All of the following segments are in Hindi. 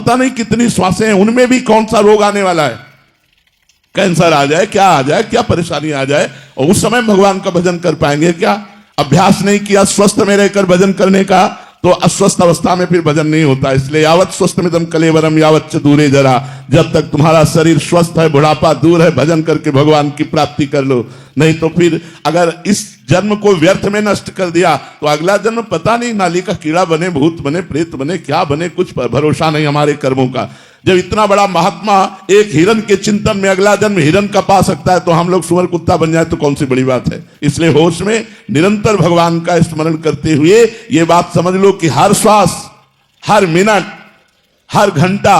पता नहीं कितनी श्वासें हैं, उनमें भी कौन सा रोग आने वाला है, कैंसर आ जाए, क्या आ जाए, क्या परेशानी आ जाए, और उस समय भगवान का भजन कर पाएंगे क्या? अभ्यास नहीं किया स्वस्थ में रहकर भजन करने का, तो अस्वस्थ अवस्था में फिर भजन नहीं होता। इसलिए यावत स्वस्थमिदं कलेवरम यावत च दूरे जरा, जब तक तुम्हारा शरीर स्वस्थ है, बुढ़ापा दूर है, भजन करके भगवान की प्राप्ति कर लो। नहीं तो फिर अगर इस जन्म को व्यर्थ में नष्ट कर दिया तो अगला जन्म पता नहीं, नाली का कीड़ा बने, भूत बने, प्रेत बने, क्या बने, कुछ भरोसा नहीं हमारे कर्मों का। जब इतना बड़ा महात्मा एक हिरन के चिंतन में अगला जन्म हिरन का पा सकता है, तो हम लोग सुअर कुत्ता बन जाए तो कौन सी बड़ी बात है। इसलिए होश में निरंतर भगवान का स्मरण करते हुए ये बात समझ लो कि हर श्वास, हर मिनट, हर घंटा,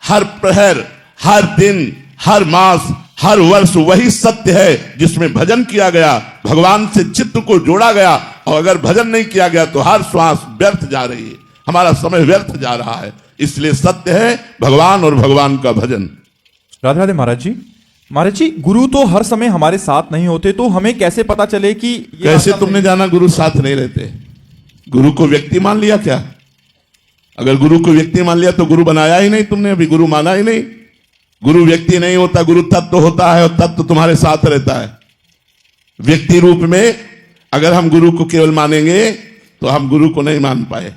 हर प्रहर, हर दिन, हर मास, हर वर्ष वही सत्य है जिसमें भजन किया गया, भगवान से चित्त को जोड़ा गया। और अगर भजन नहीं किया गया तो हर श्वास व्यर्थ जा रही है, हमारा समय व्यर्थ जा रहा है। इसलिए सत्य है भगवान और भगवान का भजन। राधे राधे महाराज जी, गुरु तो हर समय हमारे साथ नहीं होते, तो हमें कैसे पता चले कि कैसे तुमने जाना गुरु साथ नहीं रहते? गुरु को व्यक्ति मान लिया क्या? अगर गुरु को व्यक्ति मान लिया तो गुरु बनाया ही नहीं तुमने, अभी गुरु माना ही नहीं। गुरु व्यक्ति नहीं होता, गुरु तत्व होता है, और तत्व तुम्हारे साथ रहता है। व्यक्ति रूप में अगर हम गुरु को केवल मानेंगे तो हम गुरु को नहीं मान पाए।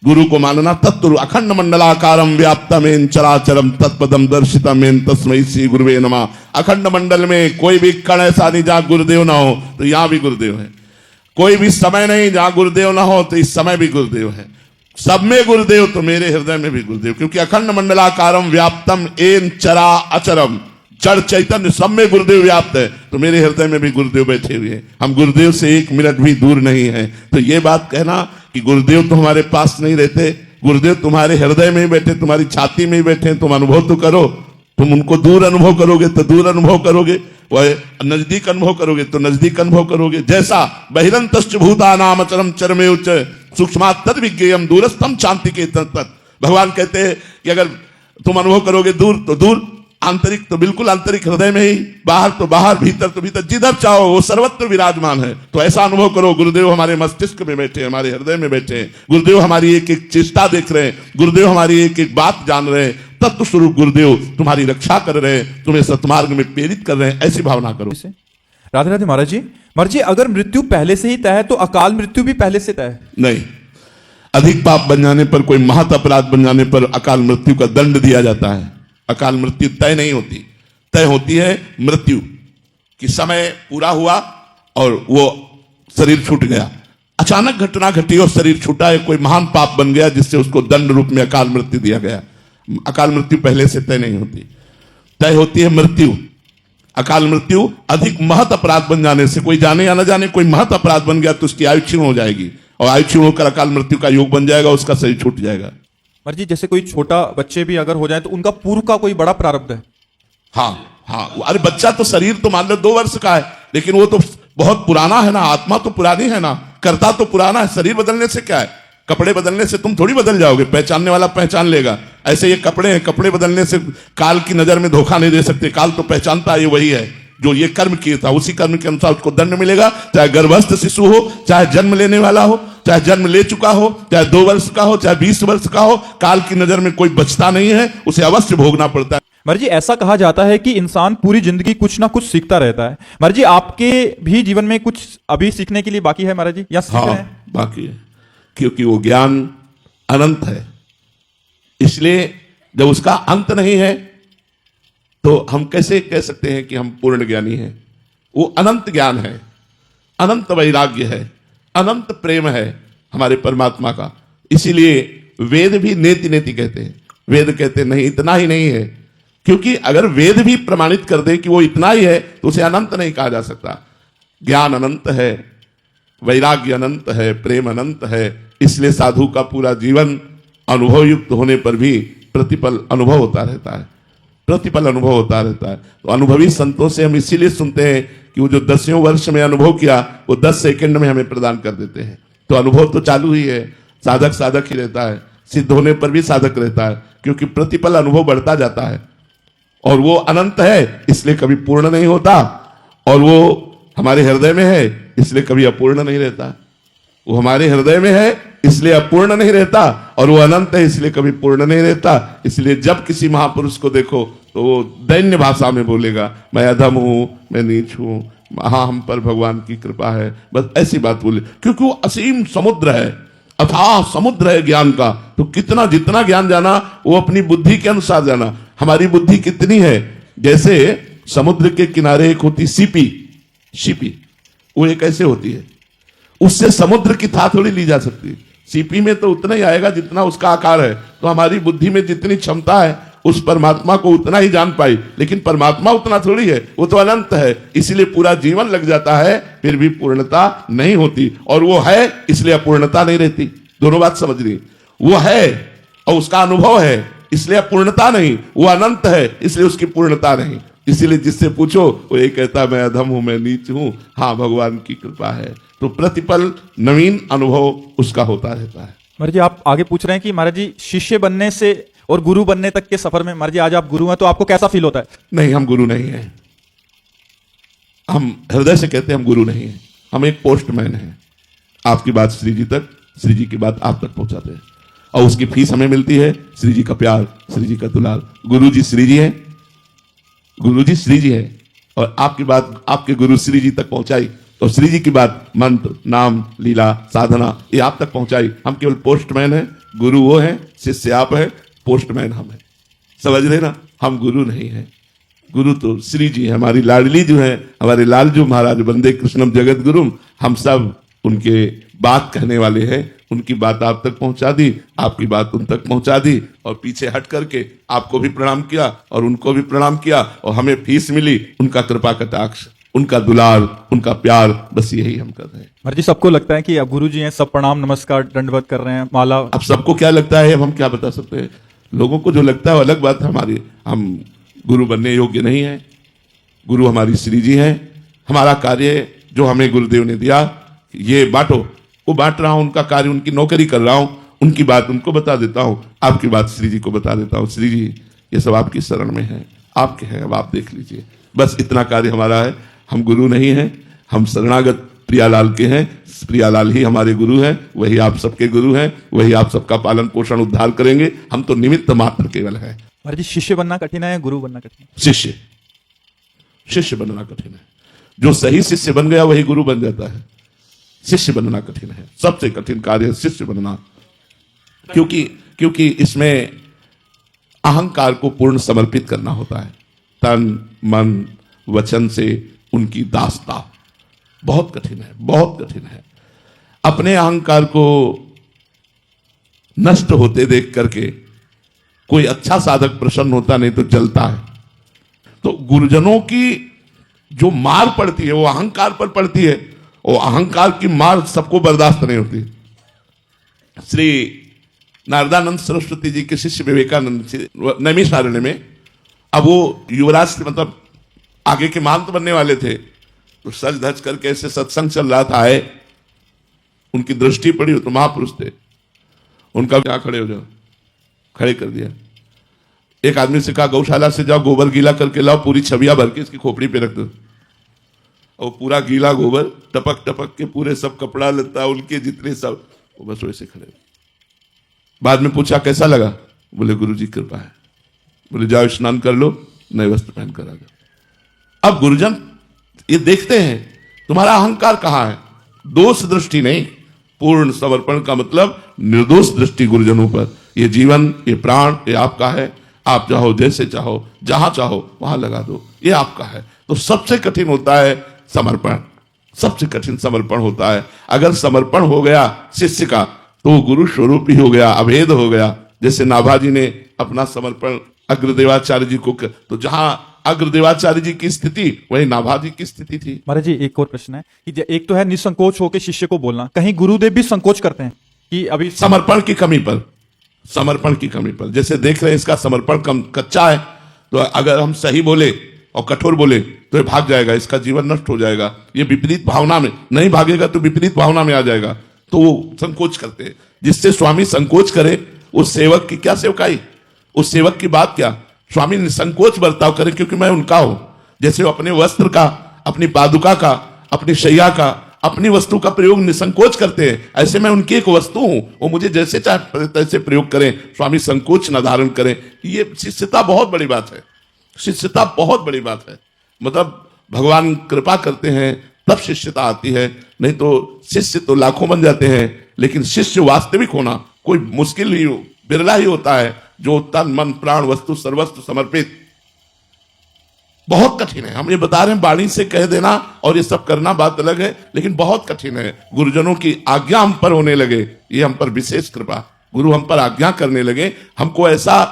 गुरु को मानना तत्व अखंड मंडलाकारम व्याप्तमेन चराचरम तत्पदम दर्शितमेन तस्मै श्री गुरुवे नमः। अखंड मंडल में कोई भी कण ऐसा नहीं जहां गुरुदेव ना हो, तो यहां भी गुरुदेव है। कोई भी समय नहीं जहां गुरुदेव ना हो, तो इस समय भी गुरुदेव है। सब में गुरुदेव तो मेरे हृदय में भी गुरुदेव, क्योंकि अखंड मंडलाकारम व्याप्तम एन चरा अचरम, जड़ चैतन्य सब में गुरुदेव व्याप्त है, तो मेरे हृदय में भी गुरुदेव बैठे हुए हैं। हम गुरुदेव से एक मिनट भी दूर नहीं है। तो ये बात कहना कि गुरुदेव तो हमारे पास नहीं रहते, गुरुदेव तुम्हारे हृदय में ही बैठे, तुम्हारी छाती में ही बैठे, तुम अनुभव तो करो। तुम उनको दूर अनुभव करोगे तो दूर अनुभव करोगे, वह नजदीक अनुभव करोगे तो नजदीक अनुभव करोगे। जैसा बहिरंतश्च भूतानाम अचरम चरमेव च सूक्ष्मात् तद् विज्ञेयम् दूरस्थम शांति के तत्। भगवान कहते हैं कि अगर तुम अनुभव करोगे दूर तो दूर, आंतरिक तो बिल्कुल आंतरिक हृदय में ही, बाहर तो बाहर, भीतर तो भीतर, जिधर चाहो वो सर्वत्र विराजमान है। तो ऐसा अनुभव करो, गुरुदेव हमारे मस्तिष्क में बैठे, हमारे हृदय में बैठे, गुरुदेव हमारी एक एक चेष्टा देख रहे हैं, गुरुदेव हमारी एक एक बात जान रहे हैं, तत्व स्वरूप गुरुदेव तुम्हारी रक्षा कर रहे हैं, तुम्हें सत्मार्ग में प्रेरित कर रहे हैं। ऐसी भावना करो। राधे राधे महाराज जी, अगर मृत्यु पहले से ही तय है तो अकाल मृत्यु भी पहले से तय है? नहीं, अधिक पाप बन जाने पर, कोई महत अपराध बन जाने पर अकाल मृत्यु का दंड दिया जाता है। अकाल मृत्यु तय नहीं होती, तय होती है मृत्यु कि समय पूरा हुआ और वो शरीर छूट गया, अचानक घटना घटी और शरीर छूटा है, कोई महान पाप बन गया जिससे उसको दंड रूप में अकाल मृत्यु दिया गया। अकाल मृत्यु पहले से तय नहीं होती, तय होती है मृत्यु। अकाल मृत्यु अधिक महत अपराध बन जाने से, कोई जाने या न जाने कोई महत अपराध बन गया तो उसकी आयु क्षीण हो जाएगी, और आयु क्षीण होकर अकाल मृत्यु का योग बन जाएगा, उसका शरीर छूट जाएगा। महाराज जी, जैसे कोई छोटा बच्चे भी अगर हो जाए तो उनका पूर्व का कोई बड़ा प्रारब्ध है? हाँ, अरे बच्चा तो शरीर तो मान लो 2 वर्ष का है, लेकिन वो तो बहुत पुराना है ना, आत्मा तो पुरानी है ना, कर्ता तो पुराना है। शरीर बदलने से क्या है? कपड़े बदलने से तुम थोड़ी बदल जाओगे, पहचानने वाला पहचान लेगा। ऐसे ये कपड़े हैं, कपड़े बदलने से काल की नजर में धोखा नहीं दे सकते, काल तो पहचानता है ये वही है जो ये कर्म किया था, उसी कर्म के अनुसार उसको दंड मिलेगा। चाहे गर्भस्थ शिशु हो, चाहे जन्म लेने वाला हो, चाहे जन्म ले चुका हो, चाहे 2 वर्ष का हो, चाहे 20 वर्ष का हो, काल की नजर में कोई बचता नहीं है, उसे अवश्य भोगना पड़ता है। महाराज जी, ऐसा कहा जाता है कि इंसान पूरी जिंदगी कुछ ना कुछ सीखता रहता है। महाराज जी, आपके भी जीवन में कुछ अभी सीखने के लिए बाकी है महाराज जी, या सीख रहे हैं? बाकी है, क्योंकि वो ज्ञान अनंत है। इसलिए जब उसका अंत नहीं है तो हम कैसे कह सकते हैं कि हम पूर्ण ज्ञानी हैं? वो अनंत ज्ञान है, अनंत वैराग्य है, अनंत प्रेम है हमारे परमात्मा का। इसीलिए वेद भी नेति नेति कहते हैं। वेद कहते नहीं, इतना ही नहीं है, क्योंकि अगर वेद भी प्रमाणित कर दे कि वो इतना ही है तो उसे अनंत नहीं कहा जा सकता। ज्ञान अनंत है, वैराग्य अनंत है, प्रेम अनंत है। इसलिए साधु का पूरा जीवन अनुभव युक्त होने पर भी प्रतिपल अनुभव होता रहता है, प्रतिपल अनुभव होता रहता है। तो अनुभवी संतों से हम इसीलिए सुनते हैं कि वो जो 10वें वर्ष में अनुभव किया वो 10 सेकंड में हमें प्रदान कर देते हैं। तो अनुभव तो चालू ही है, साधक साधक ही रहता है, सिद्ध होने पर भी साधक रहता है, क्योंकि प्रतिपल अनुभव बढ़ता जाता है और वो अनंत है, इसलिए कभी पूर्ण नहीं होता, और वो हमारे हृदय में है, इसलिए कभी अपूर्ण नहीं रहता। वो हमारे हृदय में है इसलिए अपूर्ण नहीं रहता, और वो अनंत है इसलिए कभी पूर्ण नहीं रहता। इसलिए जब किसी महापुरुष को देखो तो वो दैन्य भाषा में बोलेगा, मैं अधम हूं, मैं नीच हूं, हाँ हम पर भगवान की कृपा है, बस ऐसी बात बोले। क्योंकि वो असीम समुद्र है, अथाह समुद्र है ज्ञान का। तो कितना जितना ज्ञान जाना वो अपनी बुद्धि के अनुसार जाना। हमारी बुद्धि कितनी है, जैसे समुद्र के किनारे एक होती सीपी, वो एक ऐसे होती है, उससे समुद्र की था थोड़ी ली जा सकती है। सीपी में तो उतना ही आएगा जितना उसका आकार है। तो हमारी बुद्धि में जितनी क्षमता है उस परमात्मा को उतना ही जान पाई, लेकिन परमात्मा उतना थोड़ी है, वो तो अनंत है। इसलिए पूरा जीवन लग जाता है फिर भी पूर्णता नहीं होती, और वो है इसलिए अपूर्णता नहीं रहती। दोनों बात समझ रही, वो है और उसका अनुभव है इसलिए अपूर्णता नहीं, वो अनंत है इसलिए उसकी पूर्णता नहीं। इसीलिए जिससे पूछो वो ये कहता मैं अधम हूं, मैं नीच हूं, हाँ भगवान की कृपा है। तो प्रतिपल नवीन अनुभव उसका होता रहता है। महाराज जी आप आगे पूछ रहे हैं कि महाराज जी शिष्य बनने से और गुरु बनने तक के सफर में, महाराज जी आज आप गुरु हैं तो आपको कैसा फील होता है? नहीं, हम गुरु नहीं हैं। हम हृदय से कहते हैं हम गुरु नहीं हैं, हम एक पोस्टमैन हैं। आपकी बात श्री जी तक, श्री जी की बात आप तक पहुंचाते हैं, और उसकी फीस हमें मिलती है श्री जी का प्यार, श्री जी का दुलार। गुरु जी श्री जी है, गुरु जी श्री जी है, और आपकी बात आपके गुरु श्री जी तक पहुंचाई, तो श्री जी की बात मंत्र, नाम, लीला, साधना ये आप तक पहुंचाई। हम केवल पोस्टमैन हैं, गुरु वो है, शिष्य आप है, पोस्टमैन हम है। समझ रहे ना, हम गुरु नहीं है। गुरु तो श्री जी है, हमारी लाडली जो है, हमारे लालजू महाराज वंदे कृष्णम जगत गुरुम, हम सब उनके बात कहने वाले हैं। उनकी बात आप तक पहुंचा दी, आपकी बात उन तक पहुंचा दी, और पीछे हट करके आपको भी प्रणाम किया और उनको भी प्रणाम किया, और हमें फीस मिली उनका कृपा कटाक्ष, उनका दुलार, उनका प्यार, बस यही हम कर रहे हैं। महाराज जी सबको लगता है कि अब गुरु जी हैं, सब प्रणाम नमस्कार दंडवत कर रहे हैं, माला। अब सबको क्या लगता है अब हम क्या बता सकते हैं। लोगों को जो लगता है वो अलग बात है हमारी। हम गुरु बनने योग्य नहीं है। गुरु हमारी श्री जी है। हमारा कार्य जो हमें गुरुदेव ने दिया, ये बांटो, वो बांट रहा हूं, उनका कार्य, उनकी नौकरी कर रहा हूं, उनकी बात उनको बता देता हूं, आपकी बात श्री जी को बता देता हूं। श्री जी ये सब आपकी शरण में है, आपके हैं, अब आप देख लीजिए। बस इतना कार्य हमारा है। हम गुरु नहीं हैं, हम शरणागत प्रियालाल के हैं। प्रियालाल ही हमारे गुरु हैं, वही आप सबके गुरु हैं, वही आप सबका पालन पोषण उद्धार करेंगे। हम तो निमित्त मात्र केवल हैं। महाराज जी शिष्य बनना कठिन है, गुरु बनना कठिन है? शिष्य बनना कठिन है। जो सही शिष्य बन गया वही गुरु बन जाता है। शिष्य बनना कठिन है, सबसे कठिन कार्य है शिष्य बनना। क्योंकि इसमें अहंकार को पूर्ण समर्पित करना होता है। तन मन वचन से उनकी दासता बहुत कठिन है, बहुत कठिन है। अपने अहंकार को नष्ट होते देख करके कोई अच्छा साधक प्रसन्न होता नहीं तो जलता है। तो गुरुजनों की जो मार पड़ती है वो अहंकार पर पड़ती है, और अहंकार की मार सबको बर्दाश्त नहीं होती। श्री नारदानंद सरस्वती जी के शिष्य विवेकानंद नैमिषारण्य में, अब वो युवराज से मतलब आगे के महंत बनने वाले थे, तो सज धज करके ऐसे सत्संग चल रहा था, आए, उनकी दृष्टि पड़ी, तो महापुरुष थे, उनका क्या खड़े हो जाओ, खड़े कर दिया। एक आदमी से कहा गौशाला से जाओ, गोबर गीला करके लाओ, पूरी छबिया भर के इसकी खोपड़ी पे रख दो, और पूरा गीला गोबर टपक टपक के पूरे सब कपड़ा लता उनके जितने सब, वो बस वैसे खड़े। बाद में पूछा कैसा लगा, बोले गुरुजी कृपा है। बोले जाओ स्नान कर लो, नए वस्त्र पहन कर आ जाओ। अब गुरुजन ये देखते हैं तुम्हारा अहंकार कहां है, दोष दृष्टि नहीं, पूर्ण समर्पण का मतलब निर्दोष दृष्टि गुरुजनों पर। ये जीवन, ये प्राण, ये आपका है, आप चाहो जैसे चाहो, जहां चाहो वहां लगा दो, ये आपका है। तो सबसे कठिन होता है समर्पण, सबसे कठिन समर्पण होता है। अगर समर्पण हो गया शिष्य का तो गुरु स्वरूप ही हो गया, अभेद हो गया। जैसे नाभाजी ने अपना समर्पण अग्रदेवाचार्य जी को, तो जहां अग्रदेवाचार्य जी की स्थिति वही नाभाजी की स्थिति थी। महाराज जी एक और प्रश्न है कि एक तो है निसंकोच होकर शिष्य को बोलना, कहीं गुरुदेव भी संकोच करते हैं कि अभी समर्पण की कमी पर, समर्पण की कमी पर, जैसे देख रहे हैं इसका समर्पण कच्चा है, तो अगर हम सही बोले और कठोर बोले तो ये भाग जाएगा, इसका जीवन नष्ट हो जाएगा। ये विपरीत भावना में नहीं भागेगा तो विपरीत भावना में आ जाएगा, तो वो संकोच करते हैं। जिससे स्वामी संकोच करे उस सेवक की क्या सेवकाई, उस सेवक की बात क्या, स्वामी निसंकोच बर्ताव करें, क्योंकि मैं उनका हूं। जैसे वो अपने वस्त्र का, अपनी पादुका का, अपनी शैया का, अपनी वस्तु का प्रयोग निसंकोच करते हैं, ऐसे मैं उनकी एक वस्तु हूं, वो मुझे जैसे चाहे तैसे प्रयोग करें, स्वामी संकोच न धारण करें। ये शिष्यता बहुत बड़ी बात है, शिष्यता बहुत बड़ी बात है। मतलब भगवान कृपा करते हैं तब शिष्यता आती है, नहीं तो शिष्य तो लाखों बन जाते हैं, लेकिन शिष्य वास्तविक होना कोई मुश्किल ही बिरला ही होता है, जो तन मन प्राण वस्तु सर्वस्व समर्पित। बहुत कठिन है, हम ये बता रहे हैं, वाणी से कह देना और ये सब करना बात अलग है, लेकिन बहुत कठिन है। गुरुजनों की आज्ञा हम पर होने लगे, ये हम पर विशेष कृपा, गुरु हम पर आज्ञा करने लगे, हमको ऐसा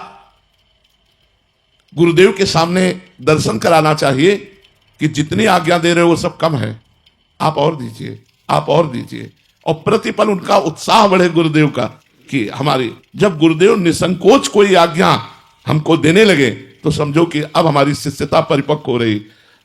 गुरुदेव के सामने दर्शन कराना चाहिए कि जितनी आज्ञा दे रहे हो वो सब कम है, आप और दीजिए, आप और दीजिए। और प्रतिपल उनका उत्साह बढ़े गुरुदेव का कि हमारी, जब गुरुदेव निसंकोच कोई आज्ञा हमको देने लगे तो समझो कि अब हमारी शिष्यता परिपक्व हो रही।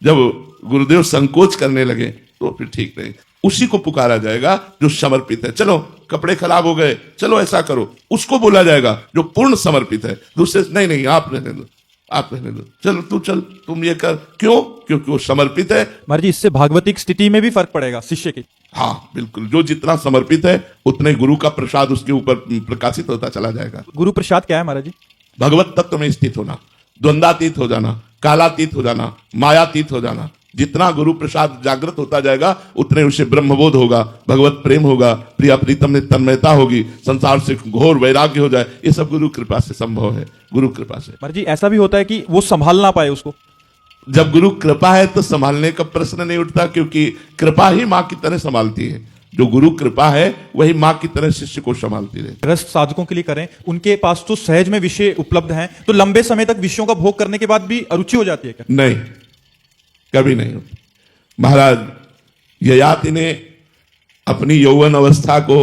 जब गुरुदेव संकोच करने लगे तो फिर ठीक नहीं, उसी को पुकारा जाएगा जो समर्पित है। चलो कपड़े खराब हो गए, चलो ऐसा करो, उसको बोला जाएगा जो पूर्ण समर्पित है। दूसरे नहीं नहीं आप रहने दो, आप रहने दो, चलो तू चल, तुम ये कर, क्यों? क्योंकि वो समर्पित है। महाराज जी, इससे भागवतिक स्थिति में भी फर्क पड़ेगा शिष्य की। हाँ बिल्कुल, जो जितना समर्पित है उतने गुरु का प्रसाद उसके ऊपर प्रकाशित होता चला जाएगा। गुरु प्रसाद क्या है महाराज जी? भगवत तत्व में स्थित होना, द्वंद्वातीत हो जाना, कालातीत हो जाना, मायातीत हो जाना। जितना गुरु प्रसाद जागृत होता जाएगा उतने उसे ब्रह्मबोध होगा, भगवत प्रेम होगा, प्रिया प्रीतम में तन्मयता होगी, संसार से घोर वैराग्य हो जाए। ये सब गुरु कृपा से संभव है, गुरु कृपा से। महाराज जी, ऐसा भी होता है कि वो संभाल ना पाए उसको? जब गुरु कृपा है तो संभालने का प्रश्न नहीं उठता, क्योंकि कृपा ही माँ की तरह संभालती है। जो गुरु कृपा है वही माँ की तरह शिष्य को संभालती रहे। रस साधकों के लिए करें, उनके पास तो सहज में विषय उपलब्ध हैं, तो लंबे समय तक विषयों का भोग करने के बाद भी अरुचि हो जाती है क्या? नहीं, कभी नहीं होती। महाराज ययाति ने अपनी यौवन अवस्था को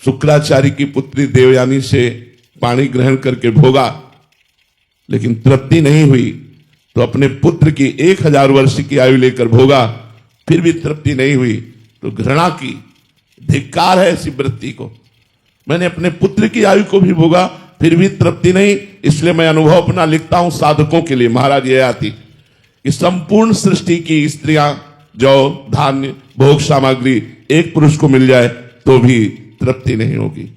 शुक्राचार्य की पुत्री देवयानी से पानी ग्रहण करके भोगा, लेकिन तृप्ति नहीं हुई, तो अपने पुत्र की 1000 वर्ष की आयु लेकर भोगा, फिर भी तृप्ति नहीं हुई, तो घृणा की, धिक्कार है ऐसी वृत्ति को। मैंने अपने पुत्र की आयु को भी भोगा, फिर भी तृप्ति नहीं, इसलिए मैं अनुभव अपना लिखता हूं साधकों के लिए। महाराज ये आती कि संपूर्ण सृष्टि की स्त्रियां, जौ, धान्य, भोग सामग्री एक पुरुष को मिल जाए तो भी तृप्ति नहीं होगी,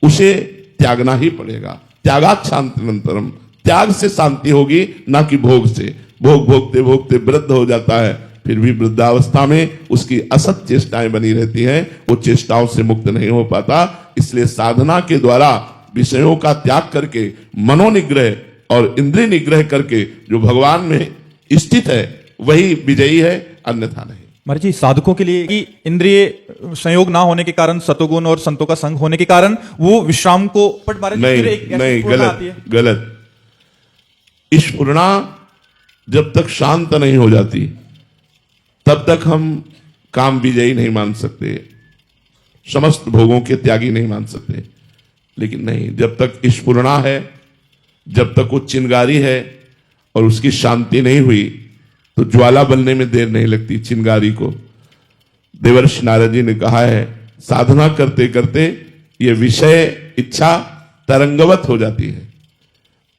उसे त्यागना ही पड़ेगा। त्यागात् शांतिरंतरम, त्याग से शांति होगी, ना कि भोग से। भोग भोगते भोगते वृद्ध हो जाता है, फिर भी वृद्धावस्था में उसकी असत चेष्टाएं बनी रहती हैं, वो चेष्टाओं से मुक्त नहीं हो पाता। इसलिए साधना के द्वारा विषयों का त्याग करके मनोनिग्रह और इंद्रिय निग्रह करके जो भगवान में स्थित है वही विजयी है, अन्यथा नहीं। महाराज जी, साधकों के लिए कि इंद्रिय संयोग ना होने के कारण, सतोगुण और संतों का संग होने के कारण वो विश्राम को, बट महाराज जी फिर एक नहीं, गलत। स्फुरणा जब तक शांत नहीं हो जाती तब तक हम काम विजयी नहीं मान सकते, समस्त भोगों के त्यागी नहीं मान सकते। लेकिन नहीं, जब तक स्फुरणा है, जब तक वो चिंगारी है और उसकी शांति नहीं हुई, तो ज्वाला बनने में देर नहीं लगती चिंगारी को। देवर्षि नारद जी ने कहा है, साधना करते करते ये विषय इच्छा तरंगवत हो जाती है,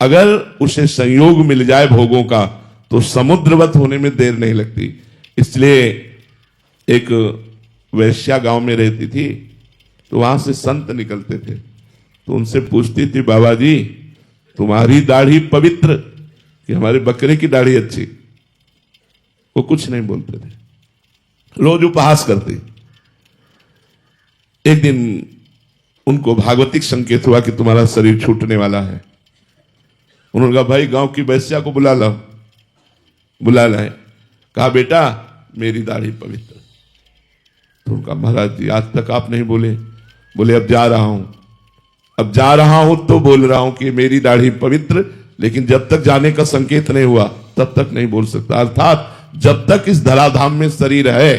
अगर उसे संयोग मिल जाए भोगों का तो समुद्रवत होने में देर नहीं लगती। इसलिए एक वैश्या गांव में रहती थी, तो वहां से संत निकलते थे, तो उनसे पूछती थी, बाबा जी तुम्हारी दाढ़ी पवित्र कि हमारे बकरे की दाढ़ी अच्छी? वो कुछ नहीं बोलते थे, रोज उपहास करते। एक दिन उनको भागवतिक संकेत हुआ कि तुम्हारा शरीर छूटने वाला है। उन्होंने कहा, भाई गांव की वैश्या को बुला लाओ। बुला लाए, कहा बेटा मेरी दाढ़ी पवित्र। तो उनका, महाराज जी आज तक आप नहीं बोले। बोले अब जा रहा हूं, अब जा रहा हूं तो बोल रहा हूं कि मेरी दाढ़ी पवित्र, लेकिन जब तक जाने का संकेत नहीं हुआ तब तक नहीं बोल सकता। अर्थात जब तक इस धराधाम में शरीर है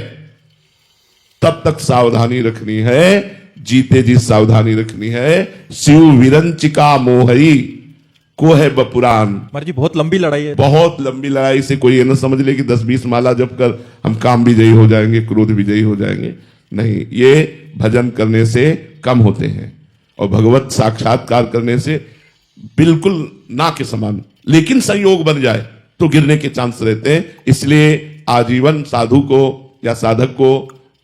तब तक सावधानी रखनी है, जीते जी सावधानी रखनी है। शिव विरंचिका मोहई को है बपुरान। महाराज जी, बहुत लंबी लड़ाई है। बहुत लंबी लड़ाई से कोई ये न समझ ले कि 10-20 माला जप कर हम काम विजयी हो जाएंगे, क्रोध विजयी हो जाएंगे। नहीं, ये भजन करने से कम होते हैं और भगवत साक्षात्कार करने से बिल्कुल ना के समान। लेकिन संयोग बन जाए तो गिरने के चांस रहते हैं। इसलिए आजीवन साधु को या साधक को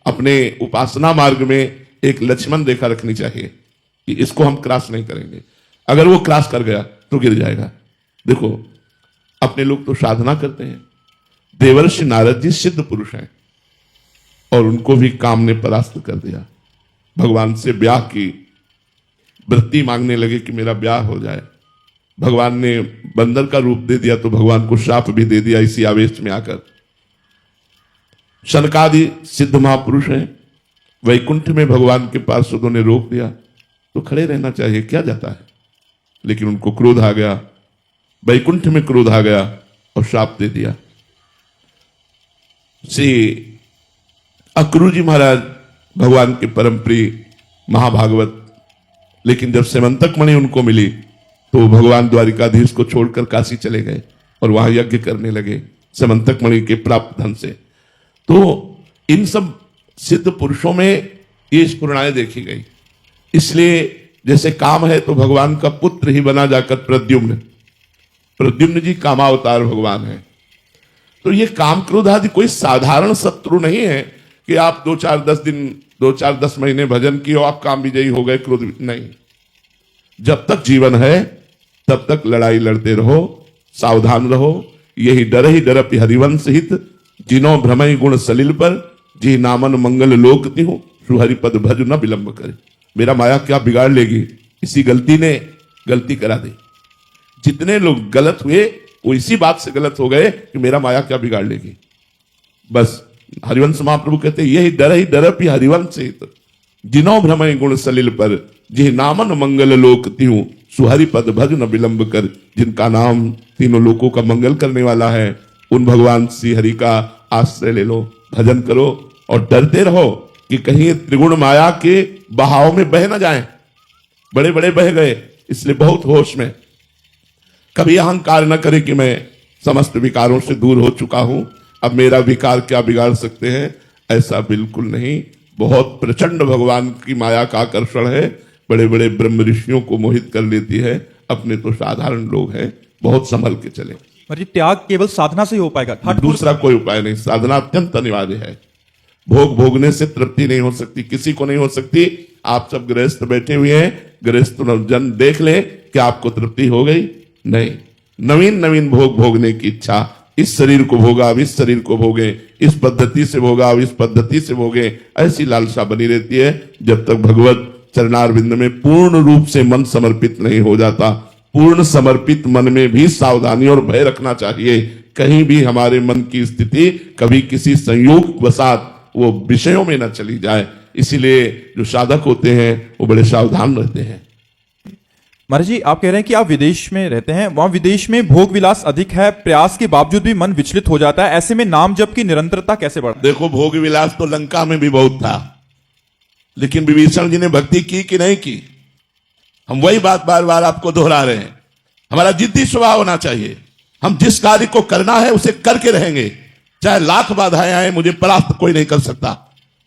अपने उपासना मार्ग में एक लक्ष्मण रेखा रखनी चाहिए कि इसको हम क्रॉस नहीं करेंगे। अगर वो क्रॉस कर गया तो गिर जाएगा। देखो, अपने लोग तो साधना करते हैं। देवर्षि नारद जी सिद्ध पुरुष हैं और उनको भी काम ने परास्त कर दिया। भगवान से ब्याह की वृत्ति मांगने लगे कि मेरा ब्याह हो जाए। भगवान ने बंदर का रूप दे दिया तो भगवान को शाप भी दे दिया इसी आवेश में आकर। शनकादि सिद्ध महापुरुष हैं, वैकुंठ में भगवान के पार्षदों ने रोक दिया तो खड़े रहना चाहिए, क्या जाता है। लेकिन उनको क्रोध आ गया, वैकुंठ में क्रोध आ गया और शाप दे दिया। श्री अक्रू जी महाराज भगवान के परम प्रिय महाभागवत, लेकिन जब सेमंतक मणि उनको मिली तो भगवान द्वारिकाधीश को छोड़कर काशी चले गए और वहां यज्ञ करने लगे सेमंतक मणि के प्राप्त धन से। तो इन सब सिद्ध पुरुषों में ये स्फुरणाएं देखी गई। इसलिए जैसे काम है तो भगवान का पुत्र ही बना जाकर प्रद्युम्न जी कामावतार भगवान है। तो ये काम क्रोध आदि कोई साधारण शत्रु नहीं है कि आप 2-4-10 महीने भजन किए आप काम विजयी हो गए, क्रोध नहीं। जब तक जीवन है तब तक लड़ाई लड़ते रहो, सावधान रहो। यही डर ही डरपि हरिवंश हित, जिनो भ्रमई गुण सलिल पर, जी नामन मंगल लोक तिहु, सुहरिपद भज न विलंब करे। मेरा माया क्या बिगाड़ लेगी, इसी गलती ने गलती करा दी। जितने लोग गलत हुए वो इसी बात से गलत हो गए कि मेरा माया क्या बिगाड़ लेगी। बस हरिवंश महाप्रभु कहते यही डरपि हरिवंश हित, जिनो भ्रमई गुण सलिल पर, जी नामन मंगल लोक तिहु, सुहरिपद भज न विलंब कर। जिनका नाम तीनों लोकों का मंगल करने वाला है उन भगवान श्री हरि का आश्रय ले लो, भजन करो और डरते रहो कि कहीं त्रिगुण माया के बहाव में बह न जाएं। बड़े बड़े बह गए, इसलिए बहुत होश में। कभी अहंकार न करे कि मैं समस्त विकारों से दूर हो चुका हूं, अब मेरा विकार क्या बिगाड़ सकते हैं, ऐसा बिल्कुल नहीं। बहुत प्रचंड भगवान की माया का आकर्षण है, बड़े बड़े ब्रह्म ऋषियों को मोहित कर लेती है। अपने तो साधारण लोग हैं, बहुत संभल के चले। त्याग केवल साधना से ही हो पाएगा, दूसरा कोई उपाय नहीं। साधना अत्यंत अनिवार्य है। भोग भोगने से तृप्ति नहीं हो सकती, किसी को नहीं हो सकती। आप सब गृहस्थ बैठे हुए हैं, गृहस्थ जन देख ले कि आपको तृप्ति हो गई? नहीं। नवीन नवीन भोग भोगने की इच्छा, इस शरीर को भोगा अब इस शरीर को भोगे, इस पद्धति से भोगा अब इस पद्धति से भोगे, ऐसी लालसा बनी रहती है जब तक भगवत चरणारविंद में पूर्ण रूप से मन समर्पित नहीं हो जाता। पूर्ण समर्पित मन में भी सावधानी और भय रखना चाहिए, कहीं भी हमारे मन की स्थिति कभी किसी संयोग वसात वो विषयों में न चली जाए। इसीलिए जो साधक होते हैं वो बड़े सावधान रहते हैं। महाराज जी, आप कह रहे हैं कि आप विदेश में रहते हैं, वहां विदेश में भोग विलास अधिक है, प्रयास के बावजूद भी मन विचलित हो जाता है। ऐसे में नाम जप की निरंतरता कैसे बढ़े? देखो, भोग विलास तो लंका में भी बहुत था, लेकिन विभीषण जी ने भक्ति की कि नहीं की? हम वही बात बार बार आपको दोहरा रहे हैं। हमारा जिद्दी स्वभाव होना चाहिए। हम जिस कार्य को करना है उसे करके रहेंगे, चाहे लाख बाधाएं आए, मुझे परास्त कोई नहीं कर सकता।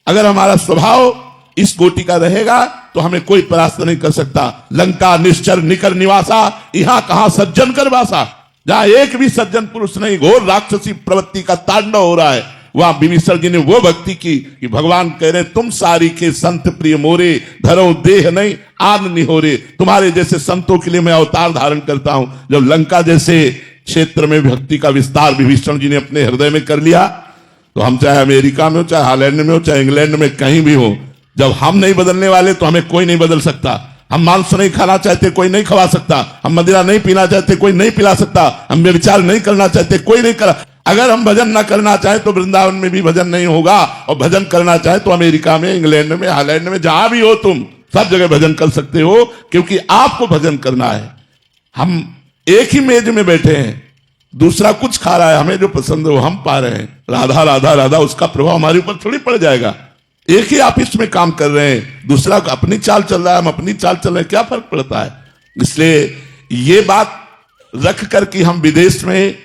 अगर हमारा स्वभाव इस कोटि का रहेगा तो हमें कोई परास्त नहीं कर सकता। लंका निश्चर निकर निवासा, यहां कहां सज्जन कर वासा। जहां एक भी सज्जन पुरुष नहीं, घोर राक्षसी प्रवृत्ति का तांडव हो रहा है, वहां विभीषण जी ने वो भक्ति की कि भगवान कह रहे तुम सारी के संत प्रिय मोरे, धरो देह नहीं आन निहोरे। तुम्हारे जैसे संतों के लिए मैं अवतार धारण करता हूं। जब लंका जैसे क्षेत्र में भक्ति का विस्तार विभीषण जी ने अपने हृदय में कर लिया, तो हम चाहे अमेरिका में हो, चाहे हॉलैंड में हो, चाहे इंग्लैंड में, कहीं भी हो, जब हम नहीं बदलने वाले तो हमें कोई नहीं बदल सकता। हम मांस नहीं खाना चाहते, कोई नहीं खवा सकता। हम मदिरा नहीं पीना चाहते, कोई नहीं पिला सकता। हम व्यभिचार नहीं करना चाहते, कोई नहीं करा। अगर हम भजन ना करना चाहे तो वृंदावन में भी भजन नहीं होगा, और भजन करना चाहे तो अमेरिका में, इंग्लैंड में, हॉलैंड में, जहां भी हो तुम सब जगह भजन कर सकते हो, क्योंकि आपको भजन करना है। हम एक ही मेज में बैठे हैं, दूसरा कुछ खा रहा है, हमें जो पसंद है वो हम पा रहे हैं। राधा राधा राधा, उसका प्रभाव हमारे ऊपर थोड़ी पड़ जाएगा। एक ही ऑफिस में काम कर रहे हैं, दूसरा अपनी चाल चल रहा है, हम अपनी चाल चल रहे हैं, क्या फर्क पड़ता है? इसलिए ये बात रख कर कि हम विदेश में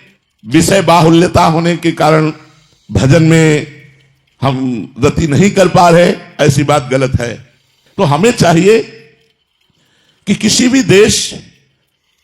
विषय बाहुल्यता होने के कारण भजन में हम गति नहीं कर पा रहे, ऐसी बात गलत है। तो हमें चाहिए कि किसी भी देश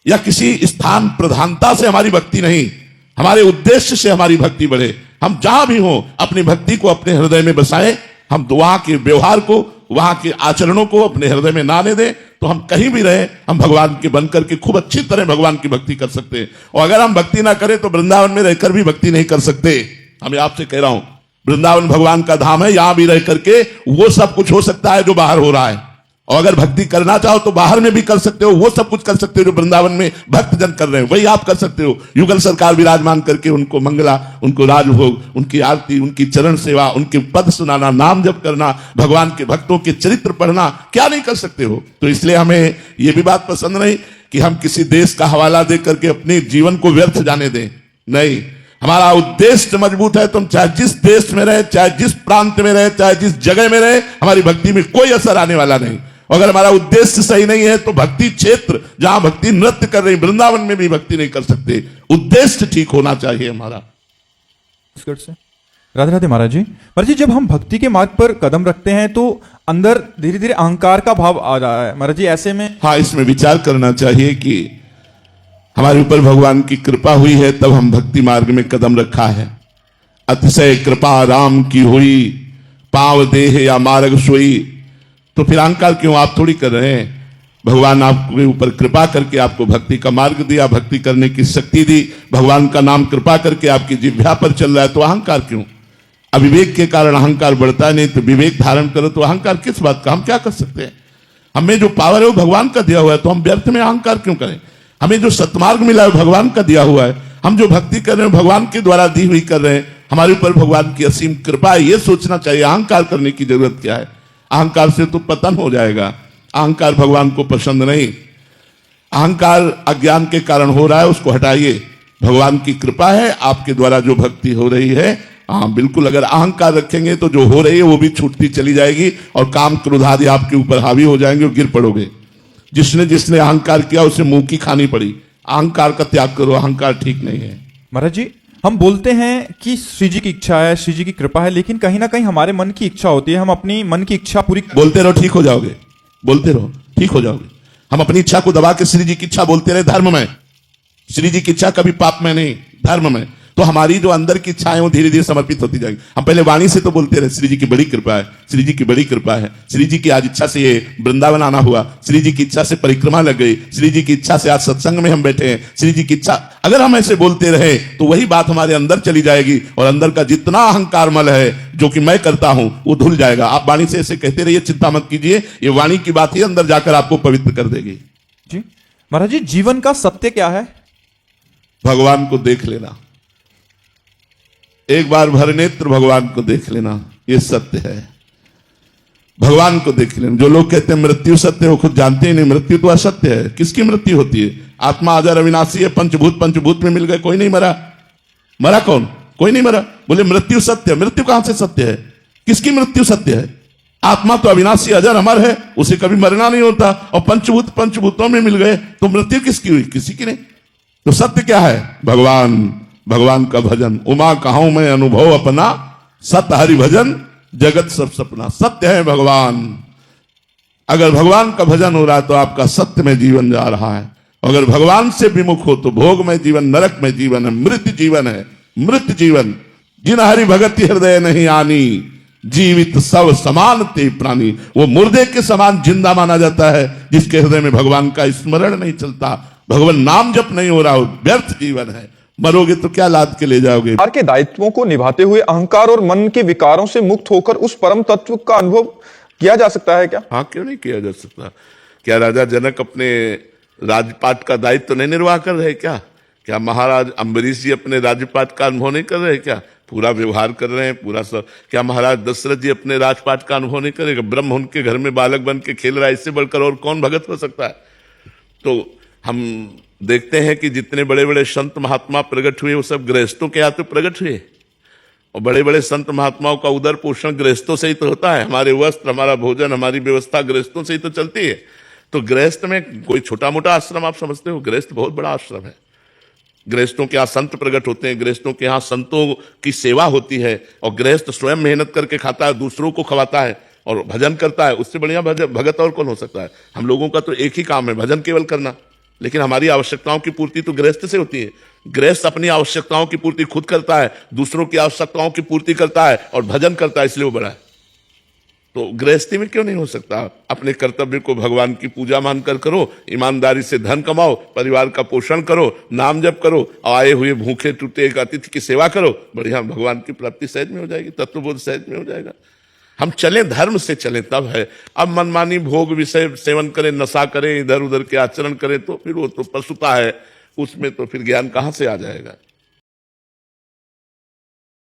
या किसी स्थान प्रधानता से हमारी भक्ति नहीं, हमारे उद्देश्य से हमारी भक्ति बढ़े। हम जहां भी हो अपनी भक्ति को अपने हृदय में बसाएं हम तो वहां के व्यवहार को, वहां के आचरणों को अपने हृदय में ना ले दें, तो हम कहीं भी रहे, हम भगवान के बनकर के खूब अच्छी तरह भगवान की भक्ति कर सकते हैं। और अगर हम भक्ति ना करें तो वृंदावन में रहकर भी भक्ति नहीं कर सकते। मैं आपसे कह रहा हूं, वृंदावन भगवान का धाम है, यहां भी रह करके वो सब कुछ हो सकता है जो बाहर हो रहा है। और अगर भक्ति करना चाहो तो बाहर में भी कर सकते हो, वो सब कुछ कर सकते हो जो वृंदावन में भक्तजन कर रहे हैं, वही आप कर सकते हो। युगल सरकार विराजमान करके उनको मंगला, उनको राजभोग, उनकी आरती, उनकी चरण सेवा, उनके पद सुनाना, नाम जप करना, भगवान के भक्तों के चरित्र पढ़ना, क्या नहीं कर सकते हो। तो इसलिए हमें यह भी बात पसंद नहीं कि हम किसी देश का हवाला दे करके अपने जीवन को व्यर्थ जाने दें। नहीं, हमारा उद्देश्य मजबूत है तो हम चाहे जिस देश में रहे, चाहे जिस प्रांत में रहे, चाहे जिस जगह में रहे, हमारी भक्ति में कोई असर आने वाला नहीं। अगर हमारा उद्देश्य सही नहीं है तो भक्ति क्षेत्र जहां भक्ति नृत्य कर रही, वृंदावन में भी भक्ति नहीं कर सकते। उद्देश्य ठीक होना चाहिए हमारा। राधे राधे महाराज जी। महाराज जी, जब हम भक्ति के मार्ग पर कदम रखते हैं तो अंदर धीरे धीरे अहंकार का भाव आ रहा है महाराज जी, ऐसे में हाँ, इसमें विचार करना चाहिए कि हमारे ऊपर भगवान की कृपा हुई है तब हम भक्ति मार्ग में कदम रखा है। अतिशय कृपा राम की हुई, पाव देह या मार्ग सोई, तो फिर अहंकार क्यों आप थोड़ी कर रहे हैं। भगवान आपके ऊपर कृपा करके आपको भक्ति का मार्ग दिया, भक्ति करने की शक्ति दी, भगवान का नाम कृपा करके आपकी जिह्वा पर चल रहा है, तो अहंकार क्यों। अविवेक के कारण अहंकार बढ़ता नहीं, तो विवेक धारण करो तो अहंकार किस बात का। हम क्या कर सकते हैं, हमें जो पावर है वो भगवान का दिया हुआ है, तो हम व्यर्थ में अहंकार क्यों करें। हमें जो सतमार्ग मिला है भगवान का दिया हुआ है, हम जो भक्ति कर रहे हैं भगवान के द्वारा दी हुई कर रहे हैं, हमारे ऊपर भगवान की असीम कृपा है, ये सोचना चाहिए। अहंकार करने की जरूरत क्या है। अहंकार से तो पतन हो जाएगा। अहंकार भगवान को पसंद नहीं। अहंकार अज्ञान के कारण हो रहा है, उसको हटाइए। भगवान की कृपा है, आपके द्वारा जो भक्ति हो रही है, हाँ बिल्कुल, अगर अहंकार रखेंगे तो जो हो रही है वो भी छूटती चली जाएगी और काम क्रोध आदि आपके ऊपर हावी हो जाएंगे और गिर पड़ोगे। जिसने जिसने अहंकार किया उसे मुंह की खानी पड़ी। अहंकार का त्याग करो, अहंकार ठीक नहीं है। महाराज जी, हम बोलते हैं कि श्री जी की इच्छा है, श्री जी की कृपा है, लेकिन कहीं ना कहीं हमारे मन की इच्छा होती है, हम अपनी मन की इच्छा पूरी बोलते रहो, ठीक हो जाओगे। बोलते रहो, ठीक हो जाओगे। हम अपनी इच्छा को दबा के श्री जी की इच्छा बोलते रहे धर्म में। श्री जी की इच्छा कभी पाप में नहीं, धर्म में। तो हमारी जो अंदर की इच्छाएं वो धीरे धीरे समर्पित होती जाएगी। हम पहले वाणी से तो बोलते रहे श्री जी की बड़ी कृपा है, श्री जी की बड़ी कृपा है, श्री जी की आज इच्छा से ये वृंदावन आना हुआ, श्री जी की इच्छा से परिक्रमा लग गई, श्री जी की इच्छा से आज सत्संग में हम बैठे हैं, श्री जी की इच्छा। अगर हम ऐसे बोलते रहे तो वही बात हमारे अंदर चली जाएगी और अंदर का जितना अहंकार मल है जो कि मैं करता हूं वो धुल जाएगा। आप वाणी से ऐसे कहते रहिए, चिंता मत कीजिए, ये वाणी की बात ही अंदर जाकर आपको पवित्र कर देगी। जी महाराज जी, जीवन का सत्य क्या है। भगवान को देख लेना, एक बार भर नेत्र भगवान को देख लेना, ये सत्य है। भगवान को देख लेना। जो लोग कहते हैं मृत्यु सत्य है, वो खुद जानते ही नहीं मृत्यु तो असत्य है। किसकी मृत्यु होती है। आत्मा अजर अविनाशी है, पंचभूत में मिल गए, कोई नहीं मरा। मरा कौन, कोई नहीं मरा। बोले मृत्यु सत्य, मृत्यु कहां से सत्य है। किसकी मृत्यु सत्य है। आत्मा तो अविनाशी अजर अमर है, उसे कभी मरना नहीं होता। और पंचभूतों में मिल गए तो मृत्यु किसकी हुई, किसी की नहीं। तो सत्य क्या है, भगवान, भगवान का भजन। उमा कहूं मैं अनुभव अपना, सत हरि भजन जगत सब सपना। सत्य है भगवान। अगर भगवान का भजन हो रहा है तो आपका सत्य में जीवन जा रहा है। अगर भगवान से विमुख हो तो भोग में जीवन, नरक में जीवन है, मृत जीवन है, मृत जीवन। जिन हरि भगति हृदय नहीं आनी, जीवित सब समान ते प्राणी। वो मुर्दे के समान जिंदा माना जाता है जिसके हृदय में भगवान का स्मरण नहीं चलता, भगवान नाम जप नहीं हो रहा हो। व्यर्थ जीवन है, मरोगे तो क्या लाद के ले जाओगे। अहंकार के दायित्वों को निभाते हुए अहंकार और मन के विकारों से मुक्त होकर उस परम तत्व का अनुभव किया जा सकता है क्या। हाँ, क्यों नहीं किया जा सकता। क्या राजा जनक अपने राजपाट का दायित्व नहीं निर्वाह कर रहे क्या। क्या महाराज अम्बरीश जी अपने राजपाट का अनुभव नहीं कर रहे क्या। पूरा व्यवहार कर रहे हैं, पूरा सब। क्या महाराज दशरथ जी अपने राजपाट का अनुभव नहीं करेगा। ब्रह्म उनके घर में बालक बन के खेल रहा है, इससे बढ़कर और कौन भगत हो सकता है। तो हम देखते हैं कि जितने बड़े बड़े संत महात्मा प्रकट हुए वो सब गृहस्थों के हाथ प्रकट हुए। और बड़े बड़े संत महात्माओं का उदर पोषण गृहस्थों से ही तो होता है। हमारे वस्त्र, हमारा भोजन, हमारी व्यवस्था गृहस्थों से ही तो चलती है। तो गृहस्थ में कोई छोटा मोटा आश्रम आप समझते हो, गृहस्थ बहुत बड़ा आश्रम है। गृहस्थों के यहाँ संत प्रकट होते हैं, गृहस्थों के यहाँ संतों की सेवा होती है। और गृहस्थ स्वयं मेहनत करके खाता है, दूसरों को खवाता है और भजन करता है। उससे बढ़िया भगत और कौन हो सकता है। हम लोगों का तो एक ही काम है, भजन केवल करना। लेकिन हमारी आवश्यकताओं की पूर्ति तो गृहस्थ से होती है। गृहस्थ अपनी आवश्यकताओं की पूर्ति खुद करता है, दूसरों की आवश्यकताओं की पूर्ति करता है और भजन करता है, इसलिए वो बड़ा है। तो गृहस्थी में क्यों नहीं हो सकता? अपने कर्तव्य को भगवान की पूजा मानकर करो, ईमानदारी से धन कमाओ, परिवार का पोषण करो, नाम जप करो, आए हुए भूखे टूटे एक अतिथि की सेवा करो, बढ़िया भगवान की प्राप्ति सहज में हो जाएगी, तत्वबोध सहज में हो जाएगा। हम चलें, धर्म से चलें, तब है। अब मनमानी भोग विषय सेवन करें, नशा करें, इधर उधर के आचरण करें, तो फिर वो तो पशुता है, उसमें तो फिर ज्ञान कहाँ से आ जाएगा?